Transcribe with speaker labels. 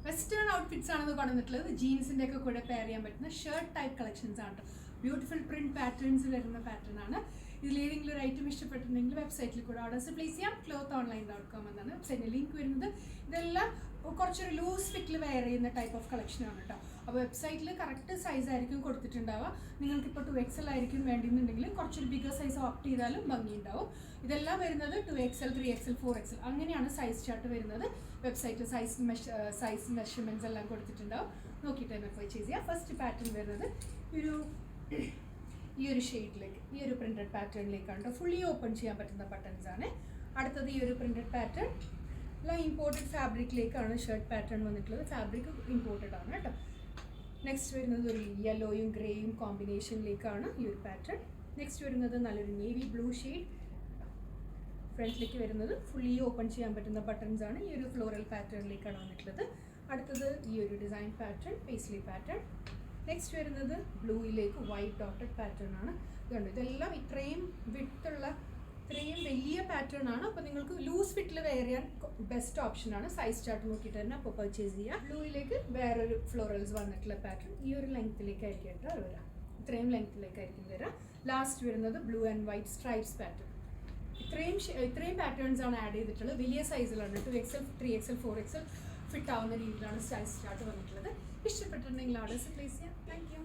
Speaker 1: Western outfits ആണെന്ന് കൊണ്ടുവന്നിട്ടുള്ളത് ജീൻസിൻ്റെ ഒക്കെ കൂടെ പെയർ ചെയ്യാൻ പറ്റുന്ന ഷർട്ട് ടൈപ്പ് കളക്ഷൻസ് ആണ്. ബ്യൂട്ടിഫുൾ പ്രിന്റ് പാറ്റേൺസ് വരുന്ന പാറ്റേൺ ആണ്. ഇതിൽ ഏതെങ്കിലും ഒരു ഐറ്റം ഇഷ്ടപ്പെട്ടിട്ടുണ്ടെങ്കിൽ വെബ്സൈറ്റിൽ കൂടെ ഓർഡേഴ്സ് പ്ലേസ് ചെയ്യാം. clothonline.com എന്നാണ് വെബ്സൈറ്റിൻ്റെ ലിങ്ക് വരുന്നത്. ഇതെല്ലാം കുറച്ചൊരു ലൂസ് ഫിറ്റിൽ വെയർ ചെയ്യുന്ന ടൈപ്പ് ഓഫ് കളക്ഷനാണ് കേട്ടോ. അപ്പോൾ വെബ്സൈറ്റിൽ കറക്റ്റ് സൈസ് ആയിരിക്കും കൊടുത്തിട്ടുണ്ടാവുക. നിങ്ങൾക്കിപ്പോൾ 2XL ആയിരിക്കും വേണ്ടിയെന്നുണ്ടെങ്കിൽ കുറച്ചൊരു ബിഗർ സൈസ് ഓപ്റ്റ് ചെയ്താലും ഭംഗിയുണ്ടാവും. ഇതെല്ലാം വരുന്നത് 2XL, 3XL, 4XL അങ്ങനെയാണ് സൈസ് ചാർട്ട് വരുന്നത്. വെബ്സൈറ്റിൽ സൈസ് മെഷർമെൻറ്റ്സ് എല്ലാം കൊടുത്തിട്ടുണ്ടാവും. നോക്കിയിട്ട് തന്നെ പർച്ചേസ് ചെയ്യാം. ഫസ്റ്റ് പാറ്റേൺ വരുന്നത് ഈ ഒരു ഷെയ്ഡിലേക്ക്, ഈ ഒരു പ്രിന്റഡ് പാറ്റേണിലേക്കാണ്. ഫുള്ളി ഓപ്പൺ ചെയ്യാൻ പറ്റുന്ന ബട്ടൺസ് ആണ്. അടുത്തത് ഈ ഒരു പ്രിന്റഡ് പാറ്റേൺ എല്ലാം ഇമ്പോർട്ടഡ് ഫാബ്രിക്കിലേക്കാണ് ഷർട്ട് പാറ്റേൺ വന്നിട്ടുള്ളത്. ഫാബ്രിക് ഇമ്പോർട്ടഡ് ആണ് കേട്ടോ. നെക്സ്റ്റ് വരുന്നത് ഒരു യെല്ലോയും ഗ്രേയും കോമ്പിനേഷനിലേക്കാണ് ഈ ഒരു പാറ്റേൺ. നെക്സ്റ്റ് വരുന്നത് നല്ലൊരു നേവി ബ്ലൂ ഷെയ്ഡ്. ഫ്രണ്ടിലേക്ക് വരുന്നത് ഫുള്ളി ഓപ്പൺ ചെയ്യാൻ പറ്റുന്ന ബട്ടൺസ് ആണ്. ഈ ഒരു ഫ്ലോറൽ പാറ്റേണിലേക്കാണ് വന്നിട്ടുള്ളത്. അടുത്തത് ഈ ഒരു design pattern, paisley pattern. Next വരുന്നത് ബ്ലൂയിലേക്ക് വൈറ്റ് ഡോട്ടഡ് പാറ്റേൺ ആണ്. ഇതുണ്ട്, ഇതെല്ലാം ഇത്രയും വിട്ടുള്ള ഇത്രയും വലിയ പാറ്റേൺ ആണ്. അപ്പോൾ നിങ്ങൾക്ക് ലൂസ് ഫിറ്റിൽ വെയർ ചെയ്യാൻ ബെസ്റ്റ് ഓപ്ഷനാണ്. സൈസ് ചാർട്ട് നോക്കിയിട്ട് തന്നെ അപ്പോൾ പർച്ചേസ് ചെയ്യുക. ബ്ലൂയിലേക്ക് വേറൊരു ഫ്ലോറൽസ് വന്നിട്ടുള്ള പാറ്റേൺ ഈ ഒരു ലെങ്ത്തിലേക്കായിരിക്കും കേട്ടോ വരാം. ഇത്രയും ലെങ്ത്തിലേക്കായിരിക്കും വരാം. ലാസ്റ്റ് വരുന്നത് blue and white stripes pattern. ഇത്രയും പാറ്റേൺസ് ആണ് ആഡ് ചെയ്തിട്ടുള്ളത്. വലിയ സൈസിലാണ് 2XL, 3XL, 4XL ഫിറ്റ് ആവുന്ന രീതിയിലാണ് സൈസ് ചാർട്ട് വന്നിട്ടുള്ളത്. ഇഷ്ടപ്പെട്ടിട്ടുണ്ടെങ്കിൽ ഓർഡേഴ്സ് പ്ലേസ് ചെയ്യാം. Thank you.